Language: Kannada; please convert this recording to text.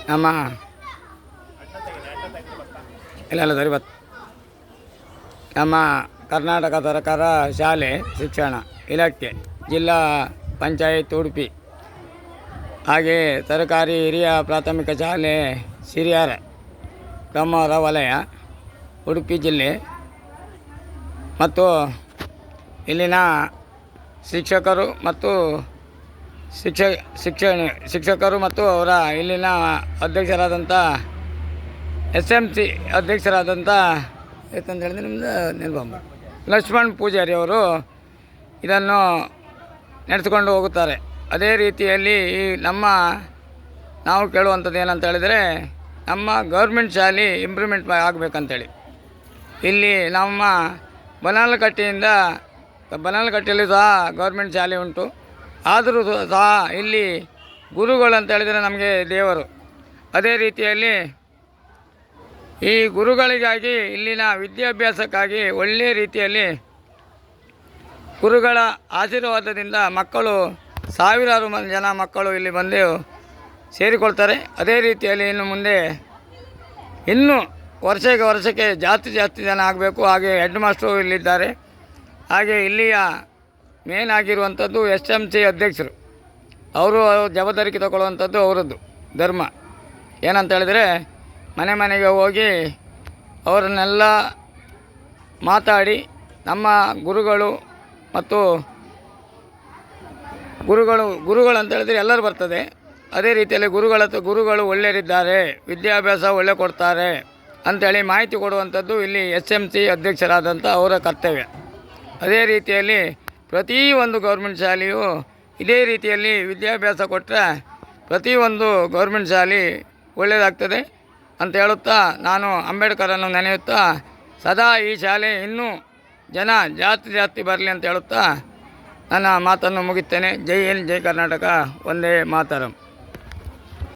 ನಮ್ಮ ಇಲ್ಲ ಸರಿ ಬತ್ ನಮ್ಮ ಕರ್ನಾಟಕ ಸರ್ಕಾರ ಶಾಲೆ ಶಿಕ್ಷಣ ಇಲಾಖೆ ಜಿಲ್ಲಾ ಪಂಚಾಯತ್ ಉಡುಪಿ, ಹಾಗೆ ಸರ್ಕಾರಿ ಹಿರಿಯ ಪ್ರಾಥಮಿಕ ಶಾಲೆ ಸಿರಿಯಾರ ಬ್ರಹ್ಮವರ ವಲಯ ಉಡುಪಿ ಜಿಲ್ಲೆ ಮತ್ತು ಇಲ್ಲಿನ ಶಿಕ್ಷಕರು ಮತ್ತು ಶಿಕ್ಷಕರು ಮತ್ತು ಅವರ ಇಲ್ಲಿನ ಅಧ್ಯಕ್ಷರಾದಂಥ SMC ಅಧ್ಯಕ್ಷರಾದಂಥ ಯಾಕಂತ ಹೇಳಿದ್ರೆ ನಿಮ್ಮದು ನೆನಪಮ್ಮ ಲಕ್ಷ್ಮಣ್ ಪೂಜಾರಿ ಅವರು ಇದನ್ನು ನಡೆಸಿಕೊಂಡು ಹೋಗುತ್ತಾರೆ. ಅದೇ ರೀತಿಯಲ್ಲಿ ಈ ನಾವು ಕೇಳುವಂಥದ್ದು ಏನಂತ ಹೇಳಿದರೆ, ನಮ್ಮ ಗೌರ್ಮೆಂಟ್ ಶಾಲೆ ಇಂಪ್ರೂವ್ಮೆಂಟ್ ಆಗಬೇಕಂತೇಳಿ. ಇಲ್ಲಿ ನಮ್ಮ ಬನಾಲಕಟ್ಟೆಯಲ್ಲಿ ಸಹ ಗೌರ್ಮೆಂಟ್ ಶಾಲೆ ಉಂಟು. ಆದರೂ ಸಹ ಇಲ್ಲಿ ಗುರುಗಳು ಅಂತ ಹೇಳಿದರೆ ನಮಗೆ ದೇವರು. ಅದೇ ರೀತಿಯಲ್ಲಿ ಈ ಗುರುಗಳಿಗಾಗಿ ಇಲ್ಲಿನ ವಿದ್ಯಾಭ್ಯಾಸಕ್ಕಾಗಿ ಒಳ್ಳೆಯ ರೀತಿಯಲ್ಲಿ ಗುರುಗಳ ಆಶೀರ್ವಾದದಿಂದ ಮಕ್ಕಳು ಸಾವಿರಾರು ಜನ ಮಕ್ಕಳು ಇಲ್ಲಿ ಬಂದು ಸೇರಿಕೊಳ್ತಾರೆ. ಅದೇ ರೀತಿಯಲ್ಲಿ ಇನ್ನು ಮುಂದೆ ವರ್ಷಕ್ಕೆ ಜಾಸ್ತಿ ಜನ ಆಗಬೇಕು. ಹಾಗೆ ಹೆಡ್ ಮಾಸ್ಟ್ರು ಇಲ್ಲಿದ್ದಾರೆ. ಹಾಗೆ ಇಲ್ಲಿಯ ಮೇನ್ ಆಗಿರುವಂಥದ್ದು SMC ಅಧ್ಯಕ್ಷರು. ಅವರು ಜವಾಬ್ದಾರಿ ತಗೊಳ್ಳುವಂಥದ್ದು ಅವರದ್ದು ಧರ್ಮ. ಏನಂತ ಹೇಳಿದರೆ, ಮನೆಗೆ ಹೋಗಿ ಅವರನ್ನೆಲ್ಲ ಮಾತಾಡಿ ನಮ್ಮ ಗುರುಗಳು ಮತ್ತು ಗುರುಗಳು ಅಂತ ಹೇಳಿದರೆ ಎಲ್ಲರೂ ಬರ್ತದೆ. ಅದೇ ರೀತಿಯಲ್ಲಿ ಗುರುಗಳು ಒಳ್ಳೆಯರಿದ್ದಾರೆ, ವಿದ್ಯಾಭ್ಯಾಸ ಒಳ್ಳೆ ಕೊಡ್ತಾರೆ ಅಂಥೇಳಿ ಮಾಹಿತಿ ಕೊಡುವಂಥದ್ದು ಇಲ್ಲಿ SMC ಅಧ್ಯಕ್ಷರಾದಂಥ ಅವರ ಕರ್ತವ್ಯ. ಅದೇ ರೀತಿಯಲ್ಲಿ ಪ್ರತಿಯೊಂದು ಗೌರ್ಮೆಂಟ್ ಶಾಲೆಯು ಇದೇ ರೀತಿಯಲ್ಲಿ ವಿದ್ಯಾಭ್ಯಾಸ ಕೊಟ್ಟರೆ ಪ್ರತಿಯೊಂದು ಗೌರ್ಮೆಂಟ್ ಶಾಲೆ ಒಳ್ಳೆಯದಾಗ್ತದೆ ಅಂತ ಹೇಳುತ್ತಾ, ನಾನು ಅಂಬೇಡ್ಕರನ್ನು ನೆನೆಯುತ್ತಾ ಸದಾ ಈ ಶಾಲೆ ಇನ್ನೂ ಜನ ಜಾಸ್ತಿ ಬರಲಿ ಅಂತ ಹೇಳುತ್ತಾ ನನ್ನ ಮಾತನ್ನು ಮುಗಿಸ್ತೇನೆ. ಜೈ ಹಿಂದ್, ಜೈ ಕರ್ನಾಟಕ, ವಂದೇ ಮಾತರಂ.